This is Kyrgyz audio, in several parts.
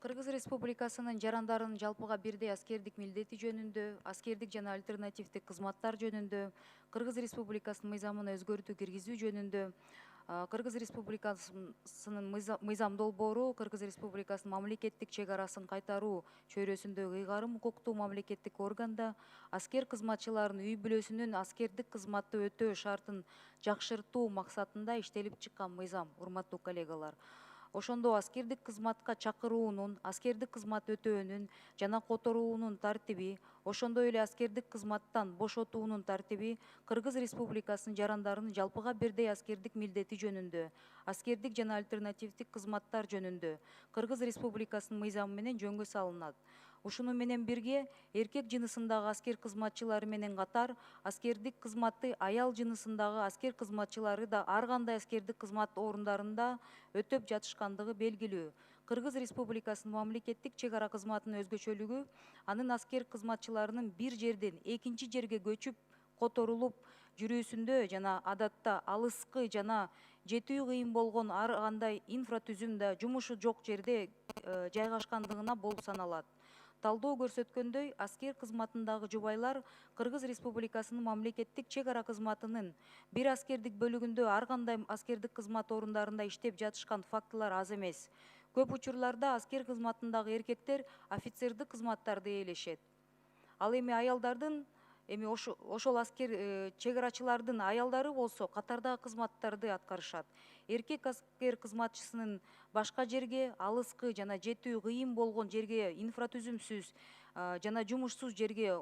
Кыргыз Республикасынын жарандарынын жалпыга бирдей аскердик милдети жөнүндө, аскердик жана альтернативдик кызматтар жөнүндө, Кыргыз Республикасынын мыйзамына өзгөртүү киргизүү жөнүндө, Кыргыз Республикасынын мыйзам долбоору Кыргыз Республикасынын мамлекеттик чек арасын кайтаруу чөйрөсүндөгү ыйгарым укуктуу мамлекеттик органда аскер кызматчыларынын үй бүлөсүнүн аскердик кызматты өтөө шартын жакшыртуу максатында иштелип чыккан мыйзам, урматтуу коллегалар. Ошондо аскердик кызматка чакыруунун, аскердик кызмат өтөөнүн жана которуунун тартиби, ошондой эле аскердик кызматтан бошотуунун тартиби Кыргыз Республикасынын жарандарынын жалпыга бирдей аскердик милдети жөнүндө, аскердик жана альтернативдик кызматтар жөнүндө Кыргыз Республикасынын мыйзамы менен жөнгө салынат. Ушуну менен бирге эркек жынысындагы аскер кызматчылары менен катар аскердик кызматты аял жынысындагы аскер кызматчылары да ар кандай аскердик кызмат орундарында өтөп жатышкандыгы белгилүү. Кыргыз Республикасынын мамлекеттик чек ара кызматынын өзгөчөлүгү анын аскер кызматчыларынын бир жерден экинчи жерге көчүп, которулуп жүрүүсүндө жана адатта алыскы жана жетүү кыйын болгон ар кандай инфратүзүм да жумушу жок жерде жайгашкандыгына болуп саналат. Талдоо көрсөткөндөй, аскер кызматындагы жубайлар Кыргыз Республикасынын мамлекеттик чек ара кызматынын бир аскердик бөлүгүндө ар кандай аскердик кызмат орундарында иштеп жатышкан фактылар аз эмес. Көп учурларда аскер кызматындагы эркектер офицердик кызматтарды ээлешет. Ал эми аялдардын ошол аскер чек арачылардын аялдары болсо катардагы кызматтарды аткарышат. Эркек аскер кызматчысынын башка жерге, алыскы жана жетүү кыйын болгон жерге, инфратүзүмсүз жана жумушсуз жерге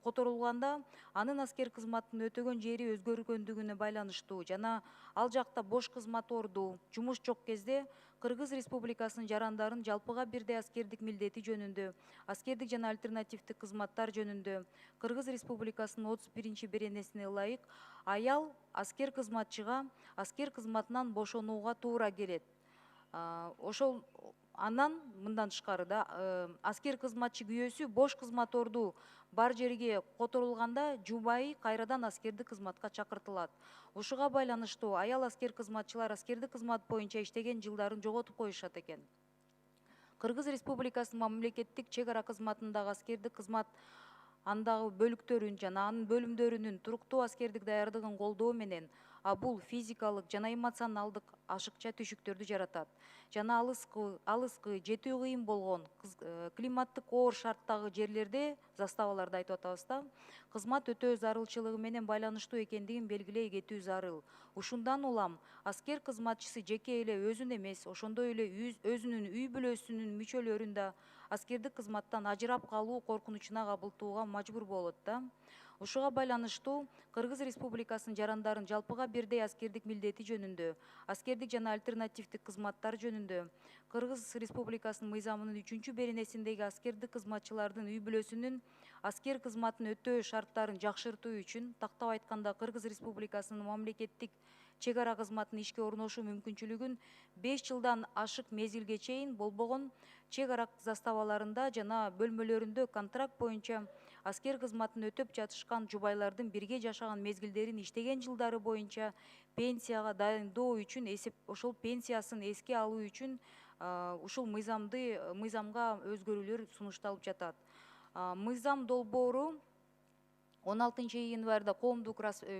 которулганда анын аскер кызматын өтөгөн жери өзгөргөндүгүнө байланыштуу жана ал жакта бош кызмат орду, жумуш жок кезде Кыргыз Республикасынын жарандарын жалпыга бирдей аскердик милдети жөнүндө, аскердик жана альтернативдик кызматтар жөнүндө Кыргыз Республикасынын 31 беренесине ылайык аял аскер кызматчыга аскер кызматынан бошонууга туура келет. Ошол анан мындан тышкары да аскер кызматчы күйөөсү бош кызмат орду бар жерге которулганда жубайы кайрадан аскердик кызматка чакыртылат. Ушуга байланыштуу аял аскер кызматчылар аскердик кызмат боюнча иштеген жылдарын жоготуп коюшат экен. Кыргыз Республикасынын мамлекеттик чек ара кызматындагы аскердик кызмат андагы бөлүктөрүн жана анын бөлүмдөрүнүн туруктуу аскердик даярдыгын колдоо менен бул физикалык жана эмоционалдык ашыкча түшүктөрдү жаратат. Жана алыскы жетүү кыйын болгон климаттык оор шарттагы жерлерде, заставаларда айтып атабыз да, кызмат өтөө зарылчылыгы менен байланыштуу экендигин белгилей кетүү зарыл. Ушундан улам аскер кызматчысы жеке эле өзүн эмес, ошондой эле өзүнүн үй бүлөсүнүн мүчөлөрүн да аскердик кызматтан ажырап калуу коркунучуна кабылтууга мажбур болот да. Ушуга байланыштуу Кыргыз Республикасынын жарандарын жалпыга бирдей аскердик милдети жөнүндө, аскердик жана альтернативдик кызматтар жөнүндө Кыргыз Республикасынын мыйзамынын 3 беренесиндеги аскердик кызматчылардын үй бүлөсүнүн аскер кызматын өтөө шарттарын жакшыртуу үчүн, тактап айтканда Кыргыз Республикасынын мамлекеттик чек ара кызматына ишке орношуу мүмкүнчүлүгүн 5 жылдан ашык мезгилге чейин болбогон чек ара заставаларында жана бөлмөлөрүндө контракт боюнча аскер кызматын өтөп жатышкан жубайлардын бирге жашаган мезгилдерин иштеген жылдары боюнча пенсияга дайындоо үчүн ошол пенсиясын эске алуу үчүн ушул мыйзамга өзгөрүүлөр сунушталып жатат. Мыйзам долбоору 16 январда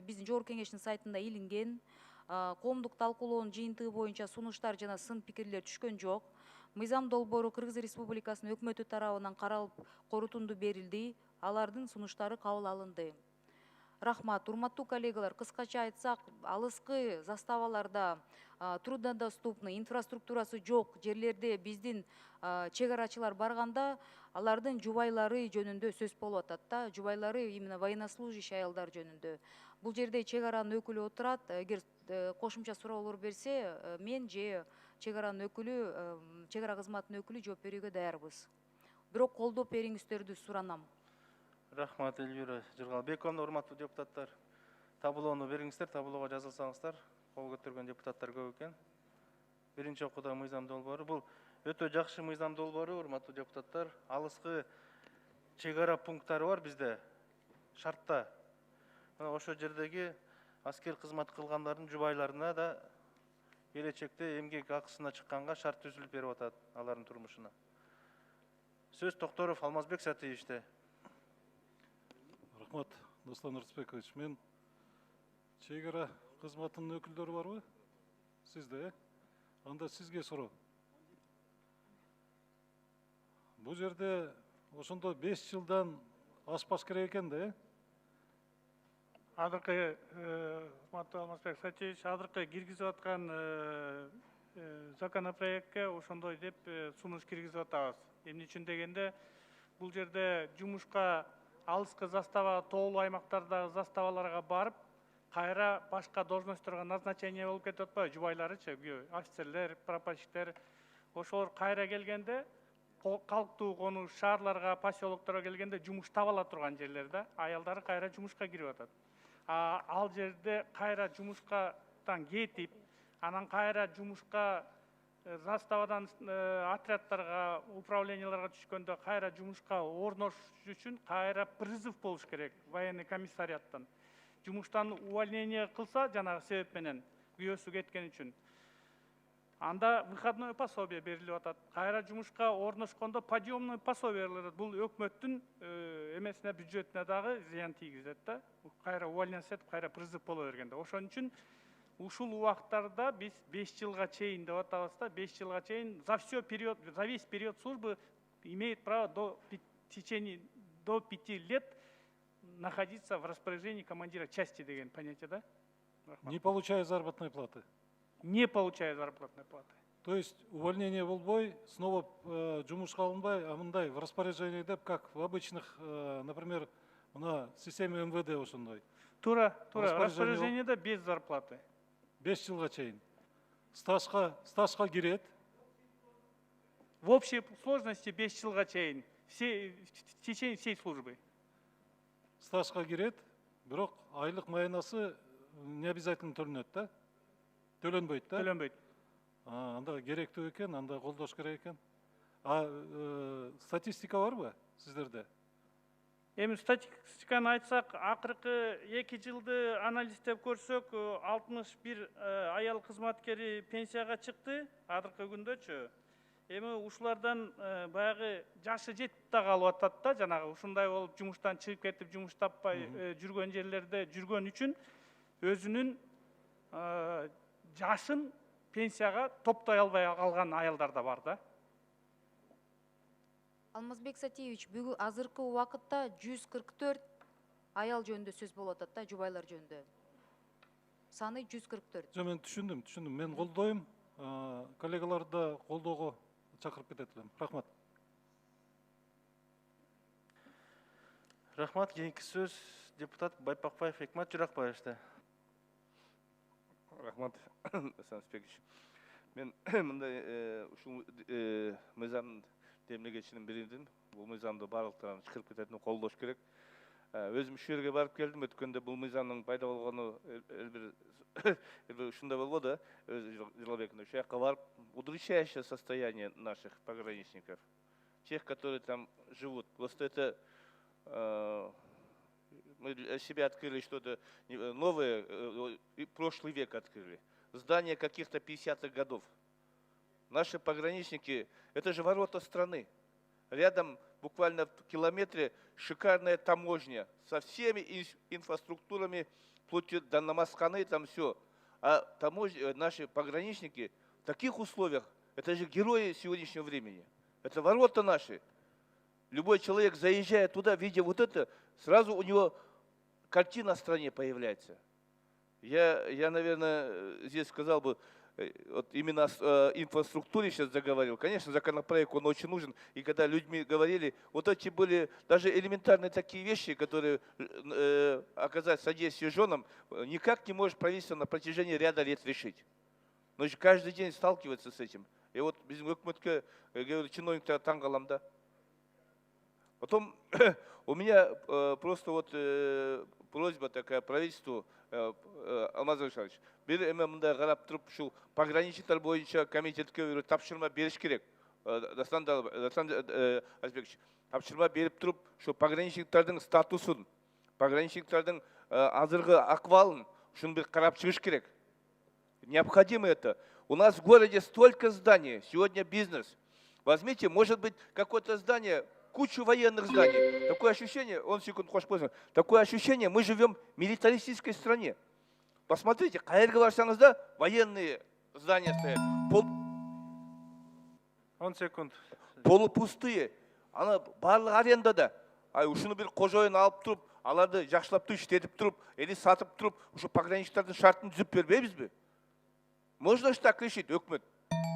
биздин Жогорку Кеңештин сайтында илинген. Коомдук талкуулоонун жыйынтыгы боюнча сунуштар жана сын пикирлер түшкөн жок. Мыйзам долбоору Кыргыз Республикасынын өкмөтү тарабынан каралып, корутунду берилди. Алардын сунуштары кабыл алынды. Рахмат, урматтуу коллегалар, кыскача айтсак, алыскы заставаларда труднодоступный, инфраструктурасы жок жерлерде биздин чек арачылар барганда, алардын жубайлары жөнүндө сөз болуп атат да, жубайлары именно военнослужащий аялдар жөнүндө. Бул жерде чек аранын өкүлү отурат, эгер кошумча суроолор берсе, мен же чек аранын өкүлү, чек ара кызматынын өкүлү жооп берүүгө даярбыз. Бирок колдоп бериңиздерди суранам. Рахмат, Эльвира Жыргалбековна. Урматтуу депутаттар, табулоону бериңиздер, табулоого жазылсаңыздар. Кол көтөргөн депутаттар көп экен. Биринчи окууда мыйзам долбоору. Бул өтө жакшы мыйзам долбоору, урматтуу депутаттар. Алыскы чек ара пункттары бар бизде шартта. Ошол жердеги аскер кызмат кылгандардын жубайларына да келечекте эмгек акысына чыкканга шарт түзүлүп берип атат алардын турмушуна. Сөз Токторов Алмазбек Сатиевичте. Рахмат, Достан Рысбекович. Мен чегара кызматынын өкүлдөрү барбы? Сизде, анда сизге суроо. Бул жерде ошондо 5 жылдан ашпаш керек экен да, Азыркы Кызматтуу Алмазбек Сатиевич, азыркы киргизип аткан законопроектке ошондой деп сунуш киргизип атабыз. Эмне үчүн дегенде, бул жерде жумушка алыскы застава, тоолуу аймактардагы заставаларга барып, кайра башка должностторго назначение болуп кетип атпайбы, жубайларычы, офицерлер, прапорщиктер. Ошолор кайра келгенде, калктуу конуш шаарларга, поселокторго келгенде жумуш таба ала турган жерлер да, аялдары кайра жумушка кирип атат. Ал жерде кайра жумушкадан кетип, анан кайра жумушка заставадан отрядтарга, управленияларга түшкөндө кайра жумушка орношуш үчүн кайра призыв болуш керек военный комиссарияттан. Жумуштан увольнение кылса, жанагы себеп менен, күйөөсү кеткен үчүн, анда выходное пособие берилип атат. Кайра жумушка орношкондо подъемный пособие берилип атат. Бул өкмөттүн эмесине, бюджетине дагы зыян тийгизет да. Кайра увольняться этип, кайра призыв боло бергенде. Ошон үчүн ушул убактарда биз 5 жылга чейин деп атабыз да, 5 жылга чейин за весь период службы имеет право до 5 лет находиться в распоряжении командира части деген понятие, да? не получая заработной платы. Не получая заработной платы. То есть увольнение болбой, снова жумушка алынбай, а мындай в распоряжении деп, как в обычных, например, на системе МВД ошондой. Тура, распоряжениеде без зарплаты. 5 жылга чейин. Стажка кирет. В общей сложности 5 жылга чейин, в течение всей службы. Стажка кирет, бирок айлык майнасы не обязательно төлөнөт да? Төлөнбөйт да? Төлөнбөйт. Анда керектүү экен, анда колдош керек экен. Статистика барбы сиздерде? Эми статистиканы айтсак, акыркы 2 жылды анализдеп көрсөк, 61 аял кызматкери пенсияга чыкты, азыркы күндөчү. Эми ушулардан баягы жашы жетип да калып атат да, жанагы ушундай болуп жумуштан чыгып кетип, жумуш таппай жүргөн жерлерде жүргөн үчүн өзүнүн жашын пенсияга топтой албай калган аялдар да бар да. Алмазбек Сатиевич, бүгүн азыркы убакытта 144 аял жөнүндө сөз болуп атат да, жубайлар жөнүндө. Саны 144. Жо, мен түшүндүм. Мен колдойм. Коллегаларды да колдоого чакырып кетет элем. Рахмат. Рахмат. Кийинки сөз депутат Байпакбаев Экмат Журакбаевичте. Рахмат, Санспекович. Мен мындай ушул мыйзам демлегечинин биридин, бул мыйзамды барлыктарын чыгарып кететине колдош керек. Өзүм ушул жерге барып келдим, өткөндө бул мыйзамдын пайда болгону элбир ушундай болбоду, Жырлабеков, ушул жака барып, удручающее состояние наших пограничников, тех, которые там живут. Просто это мы для себя открыли что-то новое, прошлый век открыли. Здания каких-то 50-х годов. Наши пограничники, это же ворота страны. Рядом, буквально в километре, шикарная таможня со всеми инфраструктурами, вплоть до Намазханы, там все. А наши пограничники в таких условиях, это же герои сегодняшнего времени. Это ворота наши. Любой человек, заезжая туда, видя вот это, сразу у него картина о стране появляется. Я, наверное, здесь сказал бы, вот именно о инфраструктуре сейчас заговорил. Конечно, законопроект, он очень нужен. И когда людьми говорили, вот эти были даже элементарные такие вещи, которые оказать содействие женам, никак не может правительство на протяжении ряда лет решить. Но каждый день сталкиваться с этим. И вот без өкмөткө, говорю, чиновник-то тангалам, да. Потом у меня просто вот просьба такая правительству, Алмаз Александрович, бир эме мындай карап туруп, ушул пограничниктер боюнча комитетке тапшырма бериш керек. Дастан Азбекович, тапшырма берип туруп, ушул пограничниктердин статусун, пограничниктердин азыркы акыбалын ушуну бир карап чыгыш керек. Необходимо это. У нас в городе столько зданий, сегодня бизнес. Возьмите, может быть, какое-то здание, кучу военных зданий. Такое ощущение, такое ощущение, мы живем в милитаристической стране. Посмотрите, қайерге барсаңызда военные здания стоят. 10 секунд. Полупустые. Ана барлық арендада. Ушуну бир кожоюн алып туруп, аларды жакшылап иштетип туруп, или сатып туруп, ушу пограничниктардын шартын түзүп бербейбизби? Можно же так решить, өкмөт.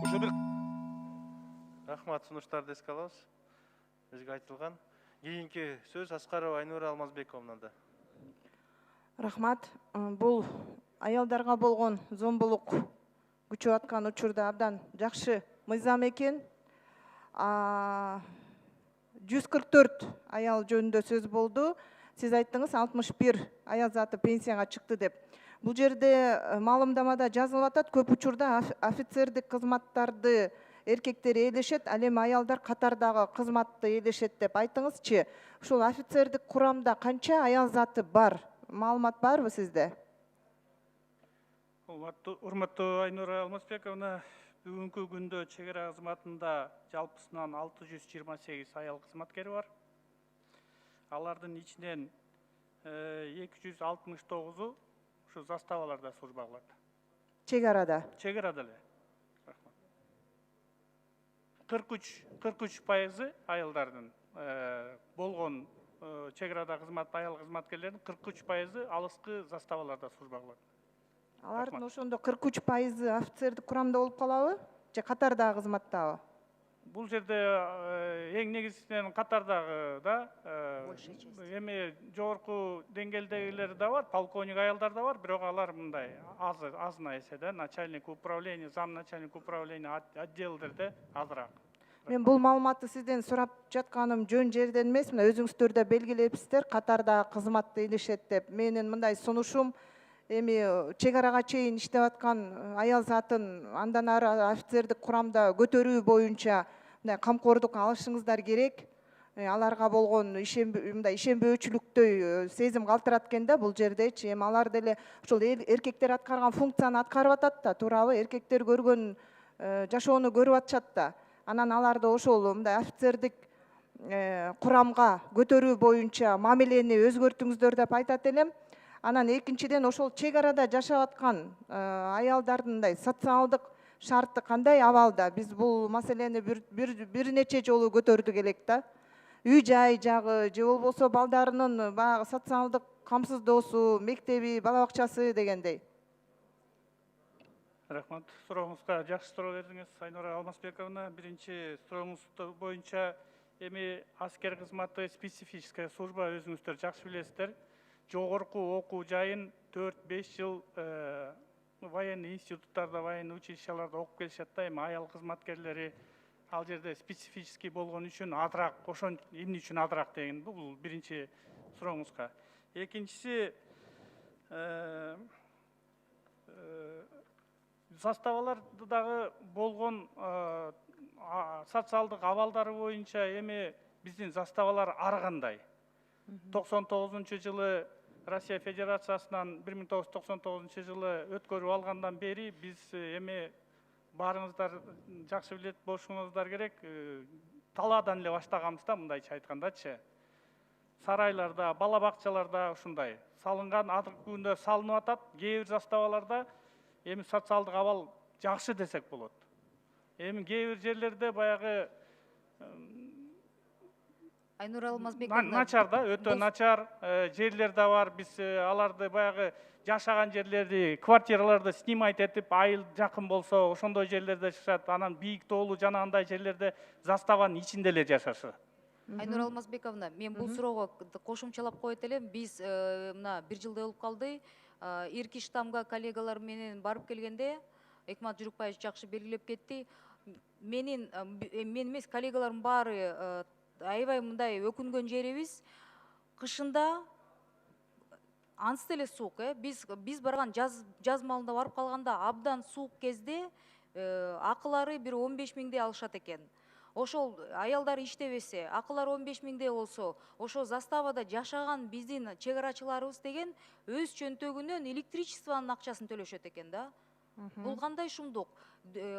Ушу бир Рахмат, сунуштарды эске алабыз. Бизге айтылган. Кийинки сөз Аскарова Айнура Алмазбековнан да. Рахмат. Бұл аялдарга болгон зомбулук күчөп аткан учурда абдан жакшы мыйзам экен. 144 аял жөнүндө сөз болду. Сиз айттыңыз 61 аял заты пенсияга чыкты деп. Бул жерде маалымдамада жазылып атат, көп учурда офицердик кызматтарды эркектер ээлешет, ал эми аялдар катардагы кызматты ээлешет деп айтыңызчы. Ушул офицердик курамда канча аял заты бар? Маалымат барбы сизде? Урматтуу Айнура Алмазбековна, бүгүнкү күндө чек ара кызматында жалпысынан 628 аял кызматкери бар. Алардын ичинен 269-у ушу заставаларда служба кылат. Чек арада. Чек арада эле. 43% аялдардын болгон чек арада кызмат аял кызматкерлердин 43% алыскы заставаларда служба кылат. Алардын ошондо 43% офицердик курамда болуп калабы? Же катардагы кызматтабы? Бул жерде эң негизинен катардагы да, эми жогорку деңгээлдегилер да бар, полковник аялдар да бар, бирок алар мындай азына эседе, начальник управления, зам начальник управления отделдерде азыраак. Мен бул маалыматты сизден сурап жатканым жөн жерден эмес, мына өзүңүздөр да белгилепсиздер, катардагы кызматты илишет деп. Менин мындай сунушум, эми чек арага чейин иштеп аткан аял затын андан ары офицердик курамда көтөрүү боюнча мындай камкордук алышыңыздар керек. Аларга болгон мындай ишенбөөчүлүктөй сезим калтырат экен да бул жердечи. Эми алар деле ушул эркектер аткарган функцияны аткарып атат да, туурабы? Эркектер көргөн жашоону көрүп атышат да. Анан аларды ошол мындай офицердик курамга көтөрүү боюнча мамилени өзгөртүңүздөр деп айтат элем. Анан экинчиден ошол чек арада жашап аткан аялдардын социалдык шарты кандай абалда? Биз бул маселени бир нече жолу көтөрдүк элек да. Үй жай жагы же болбосо балдарынын баягы социалдык камсыздоосу, мектеби, бала бакчасы дегендей. Рахмат. Сурооңузга жакшы суроо бердиңиз, Айнура Алмазбековна. Биринчи сурооңуз боюнча эми аскер кызматы специфическая служба, өзүңүздөр жакшы билесиздер. Жогорку окуу жайын 4-5 жыл военный институттарда, военный училищаларда окуп келишет да, эми аял кызматкерлери ал жерде специфический болгон үчүн азыраак, ошон эмне үчүн азыраак деген бул биринчи сурооңузга. Экинчиси, заставалардагы болгон социалдык абалдары боюнча эми биздин заставалар ар кандай? 99-жылы Россия Федерациясынан 1999 жылы өткөрүп алгандан бери биз эми барыңыздар жакшы билет болушуңуздар керек, талаадан эле баштаганбыз да, мындайча айткандачы. Сарайларда, бала бакчаларда ушундай салынган, азыркы күндө салынып атат. Кээ бир заставаларда эми социалдык абал жакшы десек болот. Эми кээ бир жерлерде баягы Айнура Алмазбековна, начар да, өтө начар жерлер да бар. Биз аларды баягы жашаган жерлерди, квартираларды снимать этип, айыл жакын болсо, ошондой жерлерде жашашат. Анан бийик тоолуу жана андай жерлерде заставанын ичинде эле жашашат. Айнура Алмазбековна, мен бул суроого кошумчалап коет элем. Биз мына 1 жылдай болуп калды. Ирки штамга коллегалар менен барып келгенде, Экмат Жүрүкбаев жакшы белгилеп кетти. Мен эмес, коллегаларым баары аябай мындай өкүнгөн жерибиз, кышында ансы эле суук. Биз барган жаз маалында барып калганда абдан суук кезде акылары бир 15 миңдей алышат экен. Ошол аялдар иштебесе, акылары 15 миңдей болсо, ошо заставада жашаган биздин чек арачыларыбыз деген өз чөнтөгүнөн электричествонун акчасын төлөшөт экен да. Бул кандай шумдук?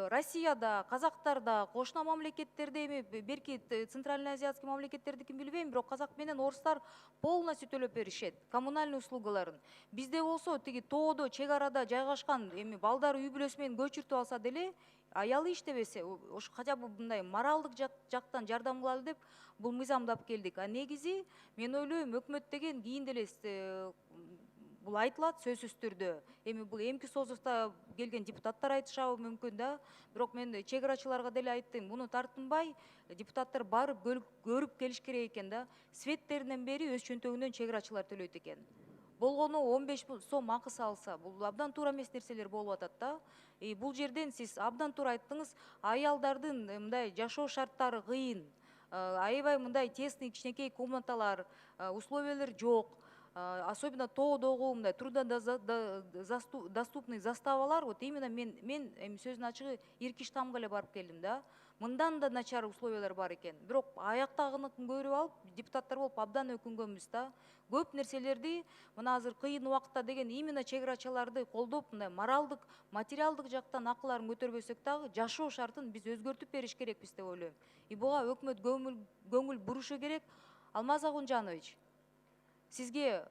Россияда, Казактарда, кошуна мамлекеттерде эми берки Центральный Азиатский мамлекеттердикин билбейм, бирок казак менен орустар полностью төлөп беришет коммунальный услугаларын. Бизде болсо тиги тоодо, чек арада жайгашкан эми балдар үй бүлөсү менен көчүртүп алса деле аялы иштебесе, ошо хотя бы мындай моралдык жактан жардам кылалы деп бул мыйзамды алып келдик. А негизи мен ойлойм өкмөт деген кийин деле бул айтылат сөзсүз түрдө. Эми бул эмки созувда келген депутаттар айтышабы мүмкүн да. Бирок мен чек арачыларга деле айттым, муну тартынбай депутаттар барып көрүп келиш керек экен да. Светтеринен бери өз чөнтөгүнөн чек арачылар төлөйт экен. Болгону 15 сом акы салса, бул абдан туура эмес нерселер болуп атат да. Бул жерден сиз абдан туура айттыңыз, аялдардын мындай жашоо шарттары кыйын. Аябай мындай тесный кичинекей комнаталар, условиялар жок. Особенно тоодогу мындай труднодоступный заставалар, вот именно мен сөзүнүн ачыгы Иркиштамга эле барып келдим да. Мындан да начар условиялар бар экен. Бирок аяктагыныкын көрүп алып, депутаттар болуп абдан өкүнгөнбүз да. Көп нерселерди мына азыр кыйын убакытта деген именно чек арачыларды колдоп, мындай моралдык, материалдык жактан акыларын көтөрбөсөк дагы жашоо шартын биз өзгөртүп бериш керекпиз деп ойлойм. Буга өкмөт көңүл бурушу керек. Алмаз Акунжанович, сизге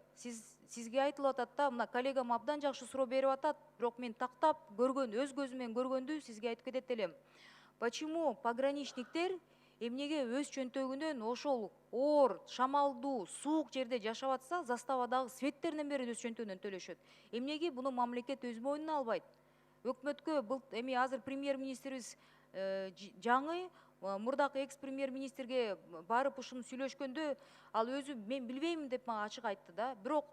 айтылып атат да, мына коллегам абдан жакшы суроо берип атат, бирок мен тактап көргөн, өз көзүм көргөндү сизге айтып кетет элем. Почему пограничниктер эмнеге өз чөнтөгүнөн ошол оор, шамалдуу, суук жерде жашап атса, заставадагы светтеринен бери өз чөнтөгүнөн төлөшөт? Эмнеге буну мамлекет өз мойнуна албайт? Өкмөткө эми азыр премьер-министрибиз жаңы, мурдакы экс-премьер-министрге барып ушуну сүйлөшкөндө, ал өзү мен билбейм деп мага ачык айтты да. Бирок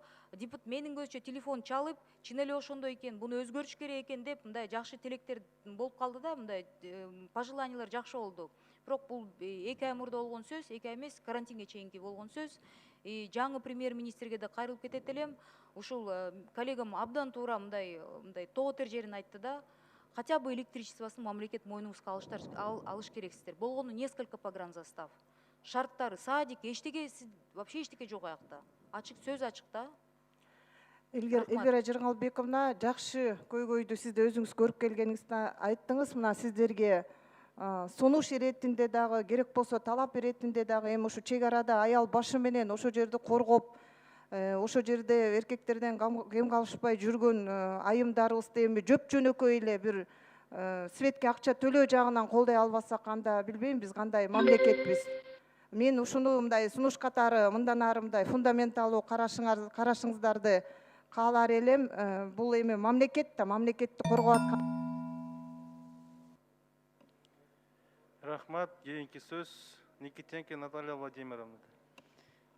менин көзүмчө телефон чалып, чын эле ошондой экен, буну өзгөртүш керек экен деп мындай жакшы тилектер болуп калды да, мындай пожеланиялар жакшы болду. Бирок бул 2 ай мурда болгон сөз, 2 ай эмес, карантинге чейинки болгон сөз. Жаңы премьер-министрге да кайрылып кетет элем. Ушул коллегам абдан туура мындай тоо тер жерин айтты да. Хотя бы электричествосын мамлекет мойнуңузга алыш керексиздер. Болгону несколько погранзастав. Шарттары, садик, вообще эчтеке жок аякта. Ачык сөз ачык да. Эльвира Жыргалбековна, жакшы көйгөйдү сиз да өзүңүз көрүп келгениңизди айттыңыз. Мына сиздерге сунуш иретинде дагы, керек болсо талап иретинде дагы эми ушу чек арада аял башы менен ошо жерди коргоп, ошо жерде эркектерден кем калышпай жүргөн айымдарыбызды эми жөп жөнөкөй эле бир светке акча төлөө жагынан колдой албасак, анда билбейм биз кандай мамлекетпиз. Мен ушуну мындай сунуш катары мындан ары мындай фундаменталдуу карашыңыздарды каалар элем. Бул эми мамлекет да, мамлекетти коргоп аткан. Рахмат. Кийинки сөз Никитенко Наталья Владимировна.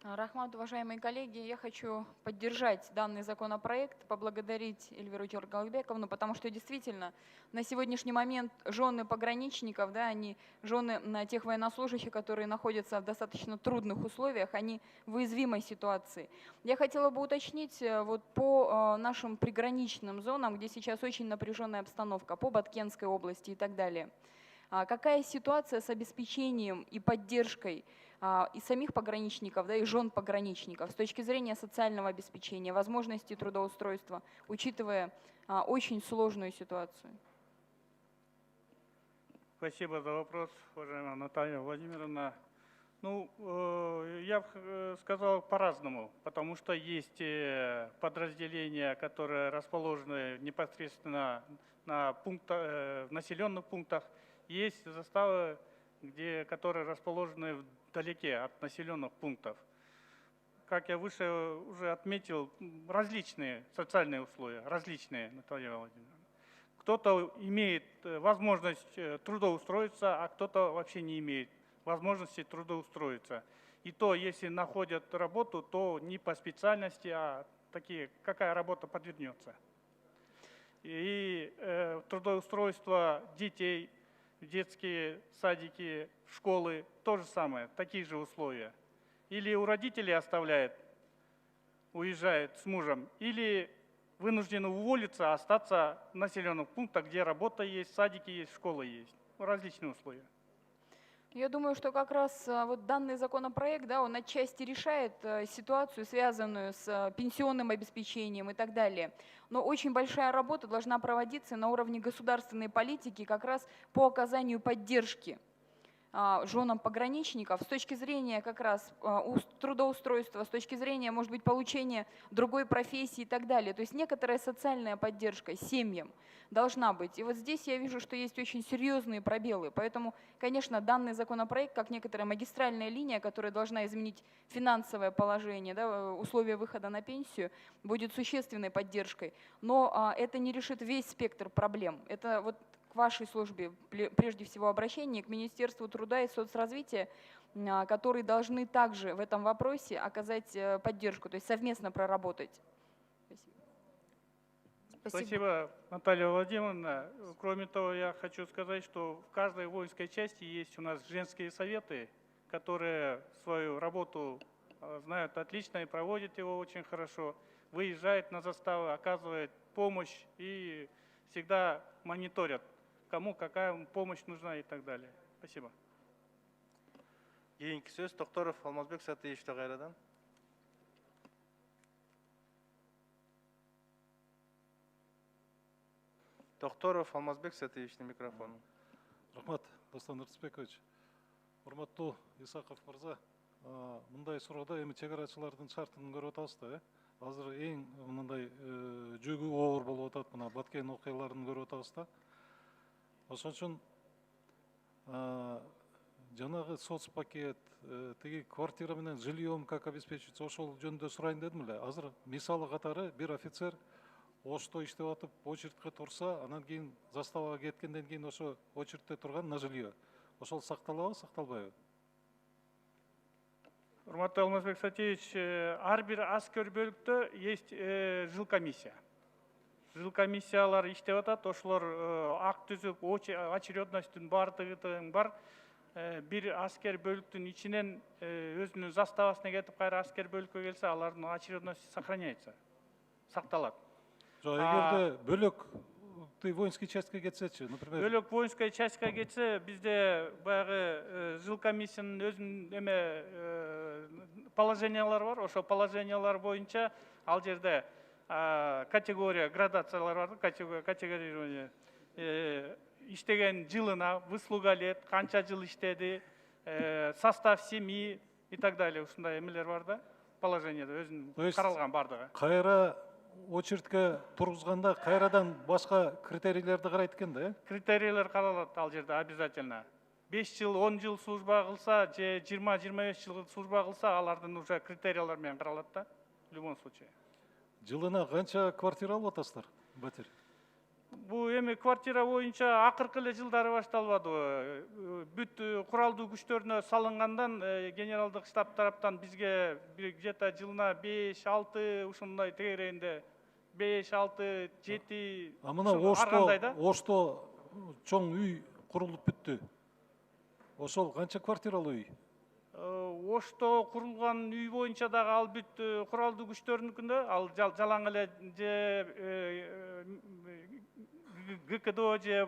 Рахмат, уважаемые коллеги, я хочу поддержать данный законопроект, поблагодарить Эльвиру Жыргалбековну, потому что действительно на сегодняшний момент жены пограничников, да, они жены тех военнослужащих, которые находятся в достаточно трудных условиях, они в уязвимой ситуации. Я хотела бы уточнить вот по нашим приграничным зонам, где сейчас очень напряженная обстановка, по Баткенской области и так далее. Какая ситуация с обеспечением и поддержкой и самих пограничников, да, и жен пограничников с точки зрения социального обеспечения, возможности трудоустройства, учитывая очень сложную ситуацию? Спасибо за вопрос, уважаемая Наталья Владимировна. Ну, я бы сказал по-разному, потому что есть подразделения, которые расположены непосредственно в населенных пунктах, есть заставы, которые расположены вдалеке от населенных пунктов. Как я выше уже отметил, различные социальные условия, различные, Наталья Владимировна. Кто-то имеет возможность трудоустроиться, а кто-то вообще не имеет возможности трудоустроиться. И то, если находят работу, то не по специальности, а какая работа подвернется. И трудоустройство детей, детские садики, школы, то же самое, такие же условия. Или у родителей оставляет, уезжает с мужем, или вынуждены уволиться, остаться в населенных пунктах, где работа есть, садики есть, школа есть. Различные условия. Я думаю, что как раз вот данный законопроект, да, он отчасти решает ситуацию, связанную с пенсионным обеспечением и так далее. Но очень большая работа должна проводиться на уровне государственной политики как раз по оказанию поддержки женам пограничников с точки зрения как раз трудоустройства, с точки зрения, может быть, получения другой профессии и так далее. То есть некоторая социальная поддержка семьям должна быть. И вот здесь я вижу, что есть очень серьезные пробелы. Поэтому, конечно, данный законопроект, как некоторая магистральная линия, которая должна изменить финансовое положение, да, условия выхода на пенсию, будет существенной поддержкой. Но это не решит весь спектр проблем. Это вот к вашей службе, прежде всего, обращение к Министерству труда и соцразвития, которые должны также в этом вопросе оказать поддержку, то есть совместно проработать. Спасибо, Наталья Владимировна. Кроме того, я хочу сказать, что в каждой воинской части есть у нас женские советы, которые свою работу знают отлично и проводят его очень хорошо, выезжают на заставы, оказывают помощь и всегда мониторят, кому какая помощь нужна и так далее. Спасибо. Кейинки сөз Тоқтаров Алмазбек Сатыевичте кайрадан. Тоқтаров Алмазбек Сатыевичтің микрофону. Рахмат, Достан Рысбекович. Урматтуу Исаков мырза, мындай суроодо эми чегарачылардын шартын көрүп атабыз да, азыр эң мындай жүгү оор болуп атат, мына Баткен окуяларын көрүп атабыз да. Ошон үчүн жанагы соцпакет, тиги квартира менен жильем как обеспечить, ошол жөнүндө сурайын дедим эле. Азыр мисалы катары бир офицер Ошто иштеп атып, очередке турса, анан кийин заставага кеткенден кийин ошо очередте турган на жилье. Ошол сакталабы, сакталбайбы? Урматтуу Алмазбек Сатиевич, ар бир аскер бөлүктө есть жилкомиссия. Жилкомиссиялар иштеп атат, ошолор ак түзүп, очередностьтун баардыгын бар. Бир аскер бөлүктүн ичинен өзүнүн заставасына кетип, кайра аскер бөлүккө келсе, алардын очередности сохраняется, сакталат. Эгерде бөлөк воинский частьке кетсечи, например. Бөлөк воинский частька кетсе, бизде баягы жилкомиссиянын өзүнүн положениялары бар. Ошо положениялар боюнча ал жерде категория, градациялар бар, категорирование. Иштеген жылына, выслуга лет, канча жыл иштеди, состав семьи и так далее. Ушундай эмелер бар да, положенияда өзүнүн каралган бардыгы. Кайра очередке тургузганда кайрадан башка критерийлерди карайт экен да, э? Критерийлер каралат ал жерде обязательно. 5 жыл, 10 жыл служба кылса, же 20-25 жыл служба кылса, алардын уже критериялар менен каралат да, в любом случае. Жылына канча квартира алып атасыздар, батир? Бу эми квартира боюнча акыркы эле жылдары башталбады. Бүт куралдуу күчтөрүнө салынгандан генералдык штаб тараптан бизге где-то жылына 5-6 ушундай тегерегинде 5-6, 7 мына Ошто чоң үй курулуп бүттү. Ошол канча квартиралуу үй? Ошто курулган үй боюнча дагы ал бүт куралдуу күчтөрүнүкүндө, ал жалаң эле же ГКДО же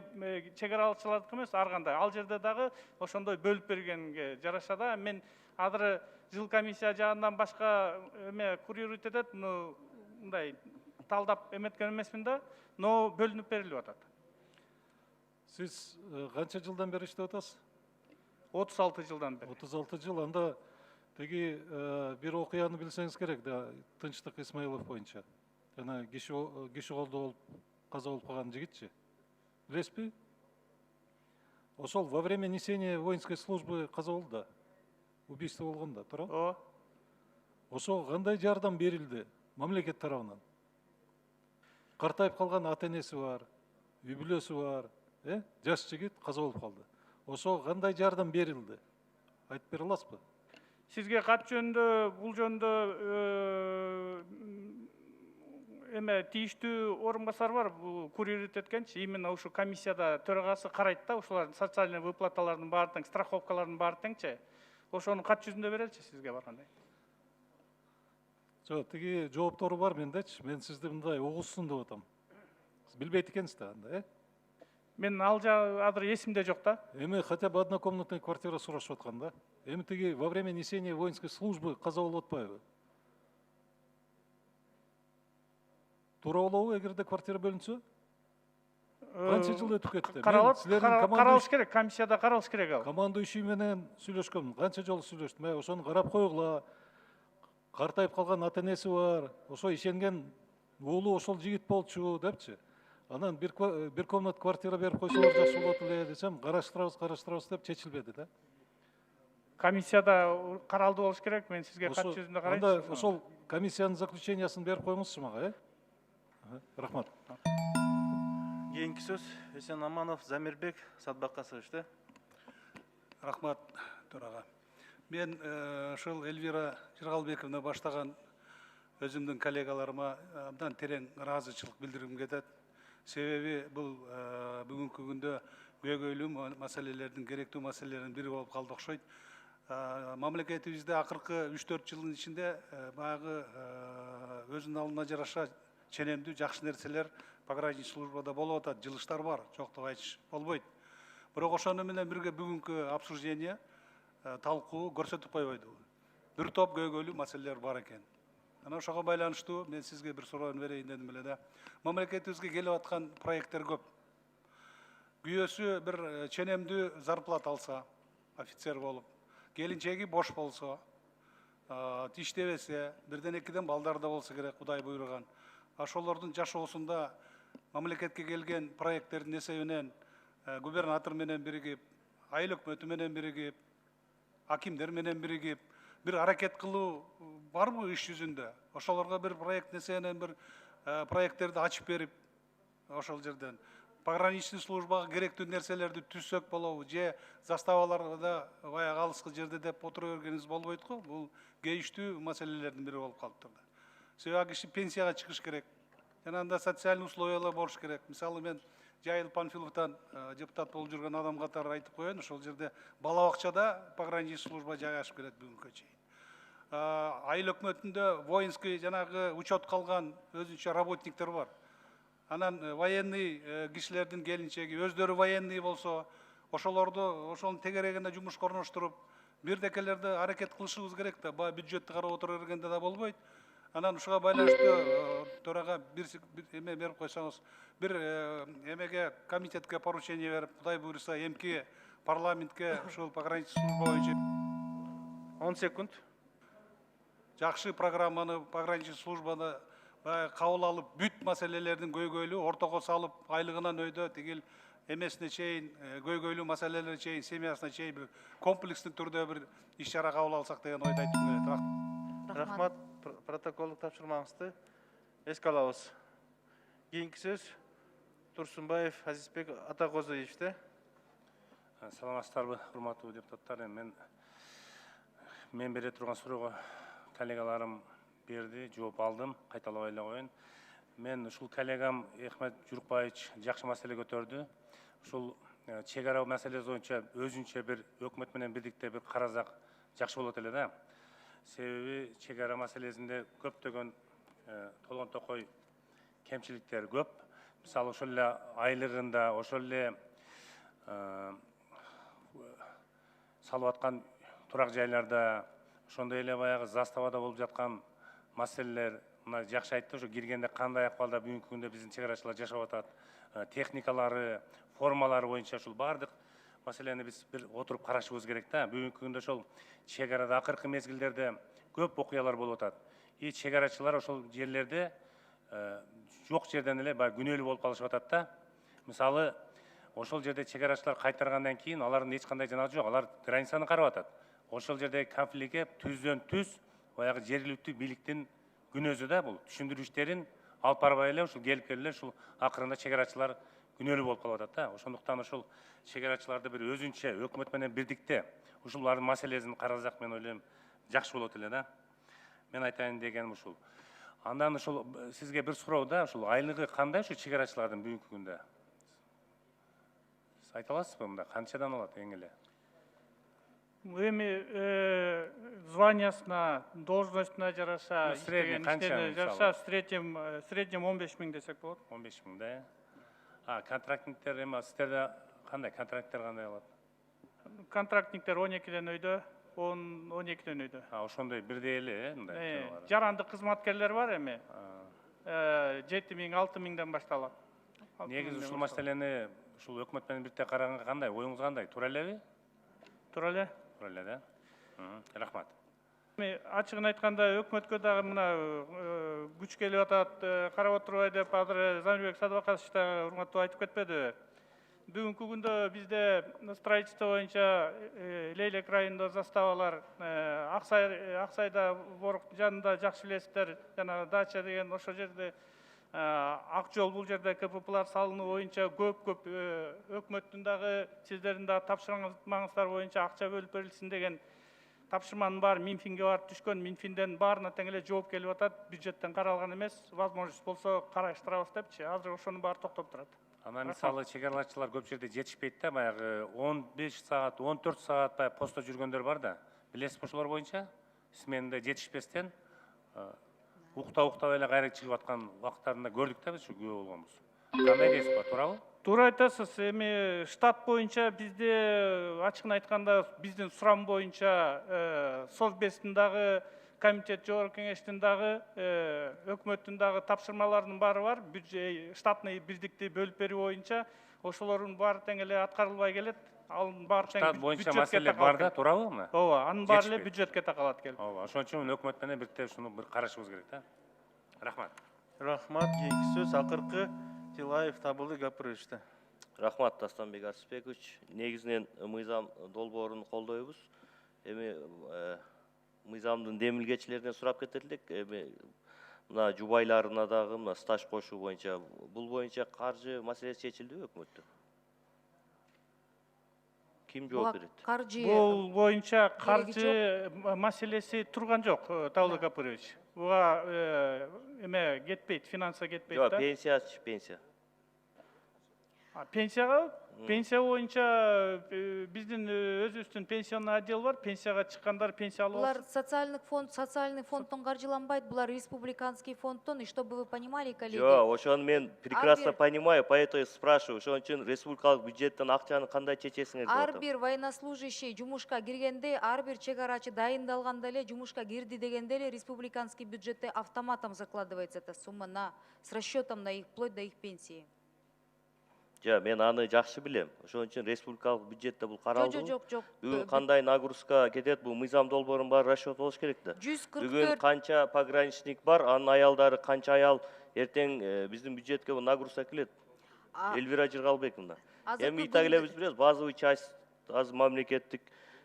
чегаралычылардыкы эмес, ар кандай. Ал жерде дагы ошондой бөлүп бергенге жараша да. Мен азыр жилкомиссия жагынан башка эме курирует этет, мындай талдап эметкен эмесмин да, но бөлүнүп берилип атат. Сиз канча жылдан бери иштеп атасыз? 36 жылдан бери. 36 жыл, анда теги бир окуяны билсеңиз керек да, Тынчтык Исмаилов боюнча. Жана киши колдо болуп каза болуп калган жигитчи. Билесизби? Ошол во время несения воинской службы каза болду да. Убийство болгон да, туура? Ошол кандай жардам берилди мамлекет тарабынан? Картайып калган ата энеси бар, үй бүлөсү бар, жаш жигит каза болуп калды. Ошол кандай жардам берилди? Айтып бере аласызбы? Сизге кат жөнүндө, бул жөнүндө эме тийиштүү орун басар бар, бул курирует эткенчи, именно ушу комиссияда төрагасы карайт да, ушулардын социальный выплаталардын баардыгын, страховкалардын баардыгынчы. Ошону кат жүзүндө береличи сизге баргандай. Жок, тиги жооптору бар мендечи. Мен сизди мындай угулсун деп атам. Сиз билбейт экенсиз да анда, Мен азыр есімде жоқ та. Эми хотя бы однокомнатная квартира сурашып аткан да. Эми тиги во время несения воинской службы каза болуп атпайбы? Туура болобу эгерде квартира бөлүнсө? Канча жыл өтүп кетти? Каралыш керек, комиссияда каралыш керек ал. Командующий менен сүйлөшкөм, канча жолу сүйлөштүм. Ошону карап койгула. Картайып калган ата энеси бар. Ошо ишенген уулу ошол жигит болчу депчи. Анан бир комнат квартира берип койсоңор жакшы болот эле десем, караштырабыз деп чечилбеди да. Комиссияда каралды болуш керек. Мен сизге кат жүзүндө карайм. Анда ошол комиссиянын заключениясын берип коюңузчу мага, Рахмат. Кийинки сөз Эсен Аманов, Замирбек Садбакасович да. Рахмат, төрага. Мен ушул Эльвира Жыргалбековна баштаган өзүмдүн коллегаларыма абдан терең ыраазычылык билдиргим кетет. Себеби бул бүгүнкү күндө көйгөйлүү маселелердин, керектүү маселелердин бири болуп калды окшойт. Мамлекетибизде акыркы 3-4 жылдын ичинде баягы өзүнүн алдына жараша ченемдүү жакшы нерселер пограничный службада болуп атат, жылыштар бар, жоктук айтыш болбойт. Бирок ошону менен бирге бүгүнкү обсуждение, талкуу көрсөтүп койбойду. Бир топ көйгөйлүү маселелер бар экен. Ana ошого байланыштуу мен сизге бир суроону берейин дедим эле да. Мамлекетибизге келип аткан проекттер көп. Күйөөсү бир ченемдүү зарплата алса, офицер болуп, келинчеги бош болсо, тиштебесе, бирден экиден балдар да болсо керек, Кудай буйруган. Ошолордун жашоосунда мамлекетке келген проекттердин эсебинен губернатор менен биригип, айыл өкмөтү менен биригип, акимдер менен биригип, бир аракет кылуу барбы иш жүзүндө? Ошолорго бир проект эсебинен бир проекттерди ачып берип, ошол жерден пограничный службага керектүү нерселерди түзсөк болобу, же заставаларда баягы алыскы жерде деп отура бергениңиз болбойт го? Бул кейиштүү маселелердин бири болуп калыптыр. Себеби киши пенсияга чыгыш керек. Жана анда социальный условиялар болуш керек. Мисалы мен Жайыл Панфиловтан депутат болуп жүргөн адам катары айтып коеюн, ошол жерде бала бакчада пограничный служба жайгашып келет бүгүнкү чейин. Айыл өкмөтүндө воинский жанагы учет калган өзүнчө работниктер бар. Анан военный кишилердин келинчеги өздөрү военный болсо, ошолорду ошонун тегерегине жумушка орноштуруп, бирдекелерди аракет кылышыбыз керек да, баягы бюджетти карап отура бергенде да болбойт. Анан ушуга байланыштуу төрага бир эме берип койсоңуз, бир эмеге комитетке поручение берип, Кудай буйруса, эмки парламентке ушул пограничный служба боюнча 10 секунд. жакшы программаны пограничный службаны кабыл алып, бүт маселелердин көйгөйлүү ортого салып, айлыгынан өйдө тигил эмесине чейин, көйгөйлүү маселелере чейин, семьясына чейин бир комплекстик түрдө бир иш чара кабыл алсак деген ойду айтып келет. Рахмат. Протоколдук тапшырмаңызды эске алабыз. Кийинки сөз Турсунбаев Азизбек Атакозович да. Саламатсыздарбы, урматтуу депутаттар. Мен бере турган суроого коллегаларым берди, жооп алдым, кайталабай эле коеюн. Мен ушул коллегам Эхмет Журукбаевич жакшы маселе көтөрдү. Ушул чек ара маселеси боюнча өзүнчө бир өкмөт менен бирдикте бир карасак жакшы болот эле да. Себеби чек ара маселесинде көптөгөн толгон токой кемчиликтер көп. Мисалы ошол эле айлыгында, ошол эле салып аткан турак жайларда, ошондой эле баягы заставада болуп жаткан маселелер, мына жакшы айтты, ошо киргенде кандай акыбалда бүгүнкү күндө биздин чек арачылар жашап атат, техникалары, формалары боюнча ушул баардык маселени биз бир отуруп карашыбыз керек да. Бүгүнкү күндө ошол чек арада акыркы мезгилдерде көп окуялар болуп атат. Чек арачылар ошол жерлерде жок жерден эле баягы күнөөлүү болуп калышып атат да. Мисалы, ошол жерде чек арачылар кайтаргандан кийин алардын эч кандай жанагы жок, алар границаны карап атат. Ошол жердеги конфликтке түздөн түз баягы жергиликтүү бийликтин күнөөсү да, бул түшүндүрүү иштерин алып барбай эле ушул келип келе ушул акырында чек арачылар күнөөлүү болуп калып атат да. Ошондуктан ушул чек арачыларды бир өзүнчө өкмөт менен бирдикте ушулардын маселесин карасак, мен ойлойм жакшы болот эле да. Мен айтайын дегеним ушул. Андан ушул сизге бир суроо да, ушул айлыгы кандай ушул чек арачылардын бүгүнкү күндө? Сиз айта аласызбы мында канчадан алат эң эле? Эми званиясына, должностуна жараша, средний канча жараша в среднем 15 000 десек болот. 15 000 да. Контрактниктер эми сиздерде кандай? Контракттер кандай болот? Контрактниктер 12-ден өйдө, 12-ден өйдө. Ошондой бирдей эле, мындай. Жаранды кызматкерлер бар эми. 7.000, 6.000-ден башталат. Негизи ушул маселени ушул өкмөт менен бирдей караганга кандай? Оюңуз кандай? Туура элеби? Туура эле. Туура эле да. Рахмат. Ачыгын айтканда өкмөткө дагы мына күч келип атат, карап отурбай деп азыр Замирбек Садыбакович да урматтуу айтып кетпедиби? Бүгүнкү күндө бизде строительство боюнча Лейлек районунда заставалар, Аксайда Боруктун жанында жакшы билесиздер, жана Дача деген ошол жерде ак жол, бул жерде КППлар салынуу боюнча көп өкмөттүн дагы сиздердин дагы тапшырмаңыздар боюнча акча бөлүп берилсин деген тапшырманын баары Минфинге барып түшкөн. Минфинден баарына тең эле жооп келип атат. Бюджеттен каралган эмес. Возможность болсо караштырабыз депчи. Азыр ошонун баары токтоп турат. Ана мисалы чек аралашчылар көп жерде жетишпейт да, баягы 15 саат, 14 саат баягы постто жүргөндөр бар да. Билесизби ошолор боюнча? Сменде жетишпестен уктап эле кайра чыгып аткан убакыттарында көрдүк да биз, күбө болгонбуз. Кандай дейсиз ба, туурабы? Туура айтасыз. Эми штат боюнча бизде ачыгын айтканда биздин сурам боюнча Совбестин дагы, комитет жогорку кеңештин дагы, өкмөттүн дагы тапшырмаларынын баары бар. Штатный бирдикти бөлүп берүү боюнча ошолордун баары тең эле аткарылбай келет. Анын баары тең штат боюнча маселе бар да, туурабы мына? Ооба, анын баары эле бюджетке такалат келип. Ооба, ошон үчүн өкмөт менен бирдей ушуну бир карашыбыз керек да. Рахмат. Рахмат. Кийинки сөз акыркы Тилаев Табылды Гапыровичте. Рахмат, Тастанбек Арсызбекович. Негизинен мыйзам долбоорун колдойбуз. Эми мыйзамдын демилгечилеринен сурап кетерлик. Эми мына жубайларына дагы мына стаж кошуу боюнча, бул боюнча каржы маселеси чечилдиби өкмөттө? Ким жооп берет? Каржы Бул боюнча каржы маселеси турган жок, Табылды Гапырович. Буга эме кетпейт, финанса кетпейт Жок, да. пенсия. Пенсия боюнча биздин өзүбүздүн пенсионный отдел бар. Пенсияга чыккандар пенсия алып Булар социальный фондтон каржыланбайт, булар республиканский фондтон. И чтобы вы понимали, коллеги. Жок, ошону мен прекрасно понимаю, поэтому спрашиваю. Ошон үчүн республикалык бюджеттен акчаны кандай чечесиңер деп Ар атам. бир военнослужащий жумушка киргенде, ар бир чек арачы дайындалганда эле жумушка кирди дегенде эле республиканский бюджетте автоматом закладывается эта сумма с расчетом на их вплоть до их пенсии. Жок, мен аны жакшы билем. Ошон үчүн республикалык бюджетте бул каралды. Жок. Бүгүн кандай нагрузка кетет, бул мыйзам долбоорун баары расчет болуш керек да. 144 Бүгүн канча пограничник бар, анын аялдары канча аял эртең биздин бюджетке бул нагрузка келет. Элвира Жыргалбековна. Эми так эле биз билебиз, базовый часть азыр мамлекеттик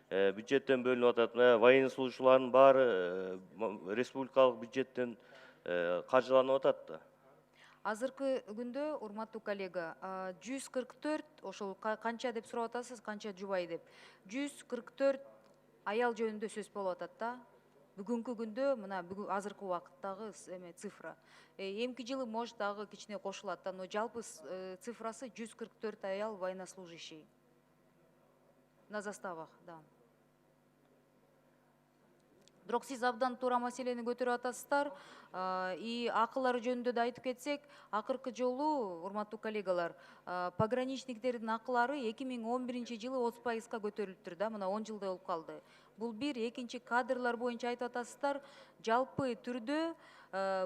бюджеттен бөлүнүп атат. Военнослужащийлардын баары республикалык бюджеттен каржыланып атат да. Азыркы күндө, урматтуу коллега, 144, ошол канча деп сурап атасыз, канча жубай деп. 144 аял жөнүндө сөз болуп атат да. Бүгүнкү күндө, мына азыркы убакыттагы цифра. Эмки жылы может дагы кичине кошулат да, но жалпы цифрасы 144 аял военнослужащий. На заставах, да. Бирок сиз абдан туура маселени көтөрүп атасыздар. И акылары жөнүндө да айтып кетсек, акыркы жолу, урматтуу коллегалар, пограничниктердин акылары 2011 жылы 30%га көтөрүлүптүр да, мына 10 жылдай болуп калды. Бул бир, экинчи кадрлар боюнча айтып атасыздар, жалпы түрдө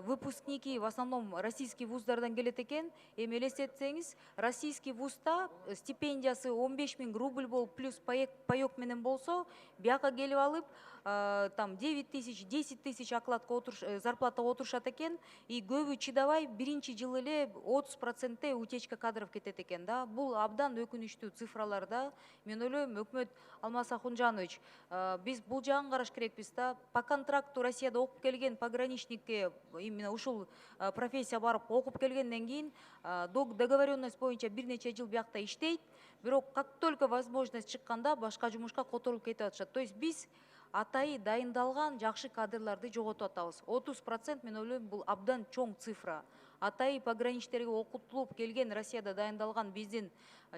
выпускники в основном российский вуздардан келет экен. Эми элестетсеңиз, российский вузда стипендиясы 15 000 рубль болуп плюс паёк менен болсо, бияка келип алып, там 9 тысяч, 10 тысяч окладка зарплата отурушат экен, и көбү чыдабай биринчи жылы эле 30% утечка кадров кетет экен да. Бул абдан өкүнүчтүү цифралар да. Мен ойлойм, өкмөт Алмаз Ахунжанович, биз бул жагын караш керекпиз да. По контракту Россияда окуп келген пограничникке именно ушул профессия барып окуп келгенден кийин договоренность боюнча бир нече жыл биякта иштейт, бирок как только возможность чыкканда башка жумушка которулуп кетип атышат. То есть биз атайы дайындалган жакшы кадрларды жоготуп атабыз. 30% мен ойлойм, бул абдан чоң цифра. Атайы пограничтерге окутулуп келген Россияда дайындалган биздин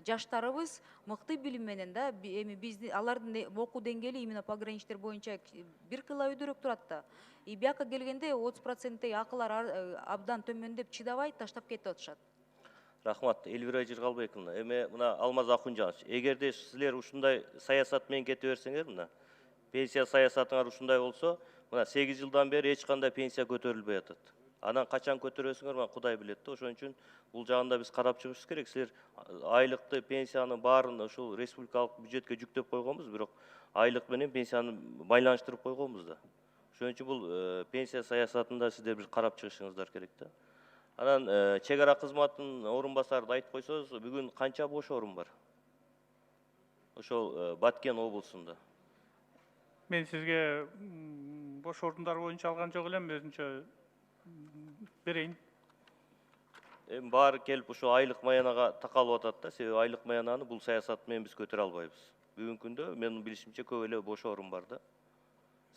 жаштарыбыз мыкты билим менен да, эми биздин алардын окуу деңгээли именно пограничтер боюнча бир кыла өйдөрөөк турат да. И бияка келгенде 30% акылар абдан төмөндөп чыдабай таштап кетип атышат. Рахмат, Эльвира Жыргалбековна. Эме мына Алмаз Акунжанович, эгерде силер ушундай саясат менен кете берсеңер, мына пенсия саясатыңар ушундай болсо, мына 8 жылдан бери эч кандай пенсия көтөрүлбөй атат. Анан качан көтөрөсүңөр, мына Кудай билет да. Ошон үчүн бул жагында биз карап чыгышыбыз керек. Силер айлыкты, пенсияны баарын ушул республикалык бюджетке жүктөп койгонбуз, бирок айлык менен пенсияны байланыштырып койгонбуз да. Ошон үчүн бул пенсия саясатында сиздер бир карап чыгышыңыздар керек да. Анан чек ара кызматынын орун басары айтып койсоңуз, бүгүн канча бош орун бар? Ошол Баткен облусунда. Мен сизге бош орундар боюнча алган жок элем, өзүнчө берейин. Эми баары келип ушул айлык маянага такалып атат да. Себеби айлык маянаны бул саясат менен биз көтөрө албайбыз. Бүгүнкү күндө менин билишимче көп эле бош орун бар да.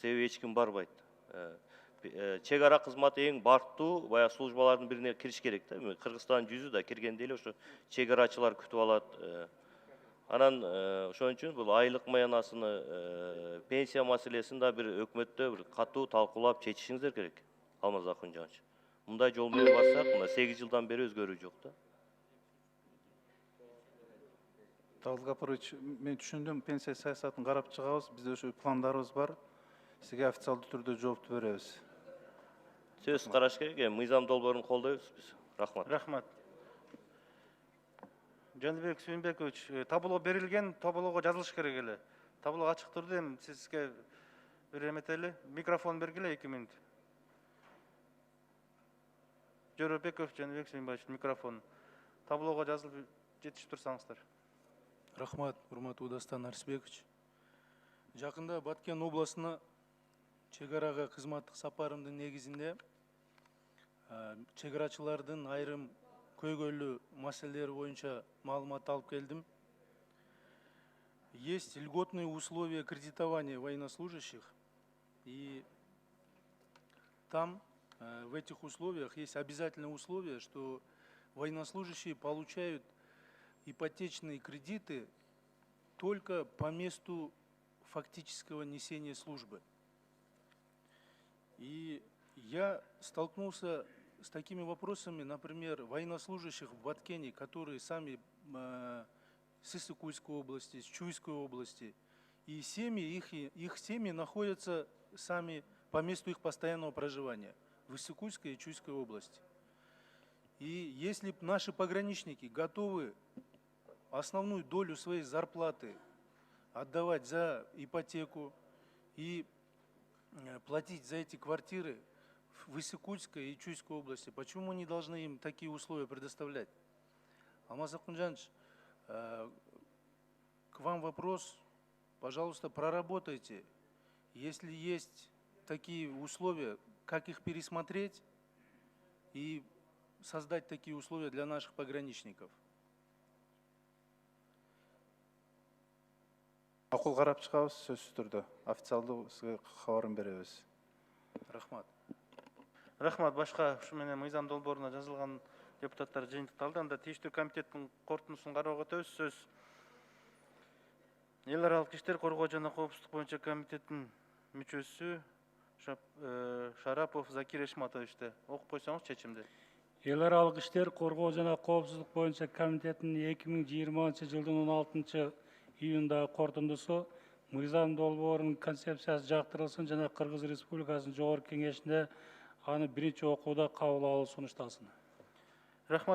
Себеби эч ким барбайт. Чек ара кызматы эң бартуу баягы службалардын бирине кириш керек да. Кыргызстандын жүзү да киргенде эле ошо чек арачылар күтүп алат. Анан ошон үчүн бул айлык маянасыны пенсия маселесин да бир өкмөттө бир катуу талкуулап чечишиңиздер керек. Алмаз Акунжанович. Мындай жол менен барсак, мына 8 жылдан бери өзгөрүү жок да. Талгат Гапарович, мен түшүндүм, пенсия саясатын карап чыгабыз, бизде ошо пландарыбыз бар. Сизге официалдуу түрдө жоопту беребиз. Сөз караш керек, мыйзам долбоорун колдойбуз биз. Рахмат. Рахмат. Жаныбек Сүйүнбекович, табылоо берилген, табылоого жазылыш керек эле. Табылоо ачык турду, эми сизге бир эметели. Микрофон бергиле 2 минут. Жоробеков Жаныбек Сүйүнбаевич, микрофон. Табылоого жазылып жетишип турсаңыздар. Рахмат, урматтуу Дастан Арсбекович. Жакында Баткен областына чек арага кызматтык сапарымдын негизинде чек арачылардын айрым көйгөйлүү маселелери боюнча маалымат алып келдим. Есть льготные условия кредитования военнослужащих, и там в этих условиях есть обязательное условие, что военнослужащие получают ипотечные кредиты только по месту фактического несения службы. И я столкнулся с такими вопросами, например, военнослужащих в Баткене, которые сами с Иссыкульской области, с Чуйской области, и семьи, их семьи находятся сами по месту их постоянного проживания в Иссыкульской и Чуйской области. И если наши пограничники готовы основную долю своей зарплаты отдавать за ипотеку и платить за эти квартиры в Иссыкульской и Чуйской области, почему мы не должны им такие условия предоставлять? Алмаз Акунжанович, к вам вопрос, пожалуйста, проработайте. Если есть такие условия, как их пересмотреть и создать такие условия для наших пограничников. Макул карап чыгабыз, сөзсүз түрдө. Официалдуу сизге кабарын беребиз. Рахмат. Рахмат, башка ушу менен мыйзам долбооруна жазылган депутаттар жыйынтыкталды. Анда тийиштүү комитеттин корутундусун кароого өтөбүз. Сөз эл аралык иштер коргоо жана коопсуздук боюнча комитеттин мүчөсү Шарапов Закир Эшматовичте. Окуп койсоңуз чечимди. Эл аралык иштер коргоо жана коопсуздук боюнча комитеттин 2020 жылдын 16 июндагы корутундусу мыйзам долбоорунун концепциясы жактырылсын жана Кыргыз Республикасынын Жогорку Кеңешинде аны биринчи окууда кабыл алуу сунушталсын. Рахмат.